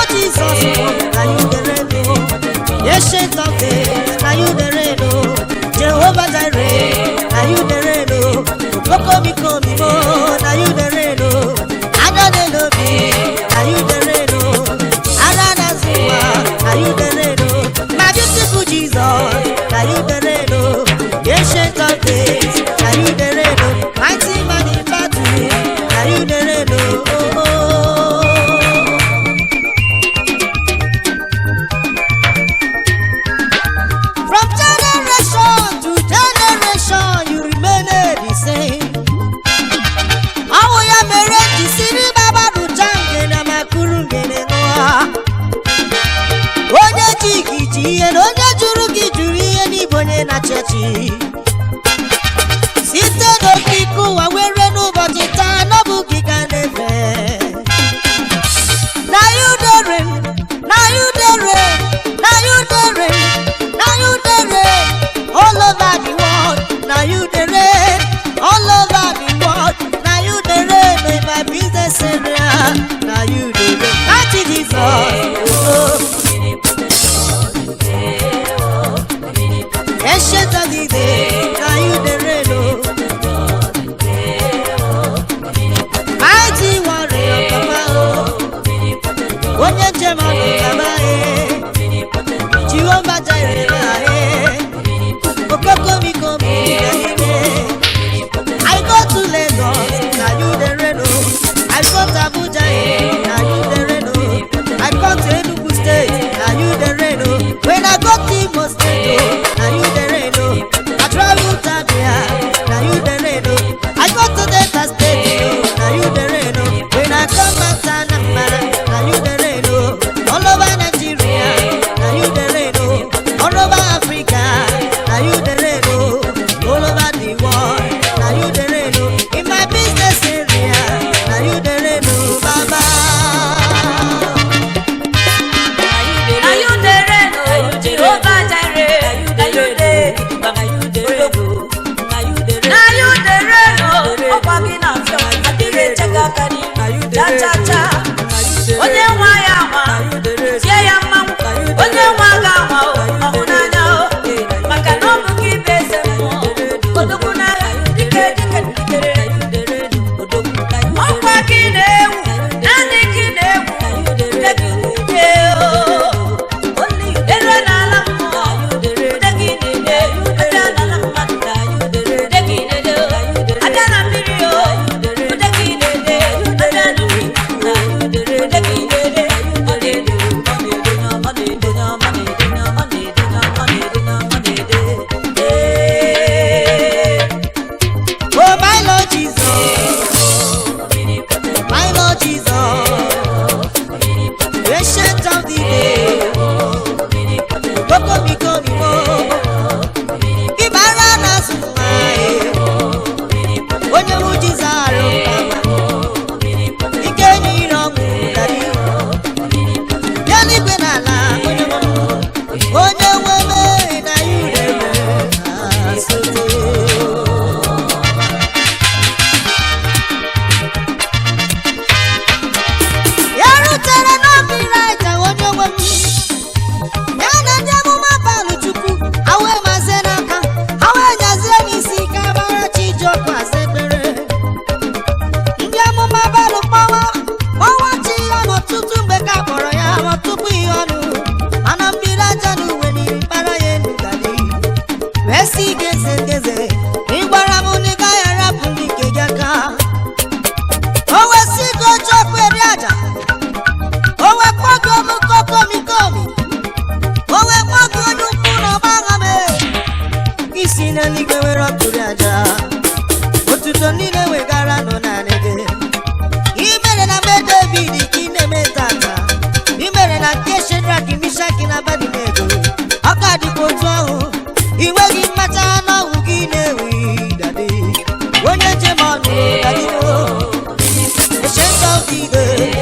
Lord Jesus, now you the reign, ancient of days, now you the reign, Jehovah Jireh, now you the reign, Kokomi Komi, now you the reign, Adonai Lobi, now you the reign, Adanazua, now you the reign, my beautiful Jesus, now you the reign, ancient of days, now you the reign, mighty man in battle, now you the reign, From generation to generation, you remain the same. Awoya mereti siri baba rujange na makurungene noa. Onye jigiji en onye jurugi juri eni bonye na chechi. Site n'okike ụwa were n'ụbọchị taa n'ọbụghị ka na-efe. Na you the reign, na you the reign, na you the reign, na you the reign, all over the world. Na you the reign, all over the world. Na you the reign in my business area. Na you the reign, mighty Jesus. Ancient of the day, na you the reign, mighty warrior, Papa, onye jemanu Papa, Jehovah Jireh, Kokomi Komi, I go to Lagos, na you the reign, I go to Abuja, na you the reign, I go to Enugu State, na you the reign, when I go to Imo State, na you the reign, I travel to Abia, na you the reign, I go to Delta State, na you the reign, when I come back to Anambra, na you the reign, all over Nigeria, na you the reign, all over Africa, na you the reign, all over the world, na you the reign, in my business area, na you the reign, Baba. Are you the reign, Jehovah Jireh? Are you the reign? Are you the reign? Are you the reign? Oh, walking out your adire chakakani. Cha cha cha. Onye nwa ya nwa, tie ya mmanwụ. Onye nwa ga nwa, ọhụnanya o. Maka na ọ bụ gị bụ eze mmụọ. Odogwu n'agha, dike dike dikere. Ọkwa gị na-ewu, naanị gị na-ewu. Nke gị na-ede o. Elu n'ala mmụọ, nke gị na-ede. Abịa n'ala mmadụ, nke gị na-ede o. Abịa na mmiri o, nke gị na-ede. Abịa n'ubi, nke gị na-ede. Ọ na-ede, ọ na-ede, ọ na-ede, ọ na-ede, ọ na-ede, ọ na-ede, ọ na-ede. Oh, my Lord Jesus, my Lord Jesus, ancient of the day, Kokomi Komi mo, Ibara na sumaye, onye mu Jizaro kama, ike nyiri ọmụ dari, ya n'igwe n'ala, onye nwe me na yudere asote. Ya rutere n'obi raịta onye nwe m, ya na ndị amụma balụ Chukwu, ha wee mazie n'aka, ha wee nyazie n'isi ka gbara Chijioke asebere. Ndị amụma balụ kpọwa chi ya n'ọtụtụ mgbe ka kpọrọ ya ma tupu ihe ọnụ, mana mmiri aja na uwe n'iri kpara ya enu gari. Wee sị geze geze, ị gwara m na ị gaghị arapụ ndị nke gị aka. O wee sị gị oche ọkụ eri aja, o wee kpọgo m Kokomi Komi, o wee kpọgo onye ukwu na ọgba agha m. Isi n'eluigwe were ọkụri aja, otuto niile wegara nọ naanị gị. I mere na mbe David ka ị na-eme tata, i mere na nke Shedrak, Mishak na Abednego, ọ ka dịkwa otu ahụ. I nweghị mmata n'ọhụ gị na-ewu dadi, onye njem ọnụ dadi o. Ancient of the day,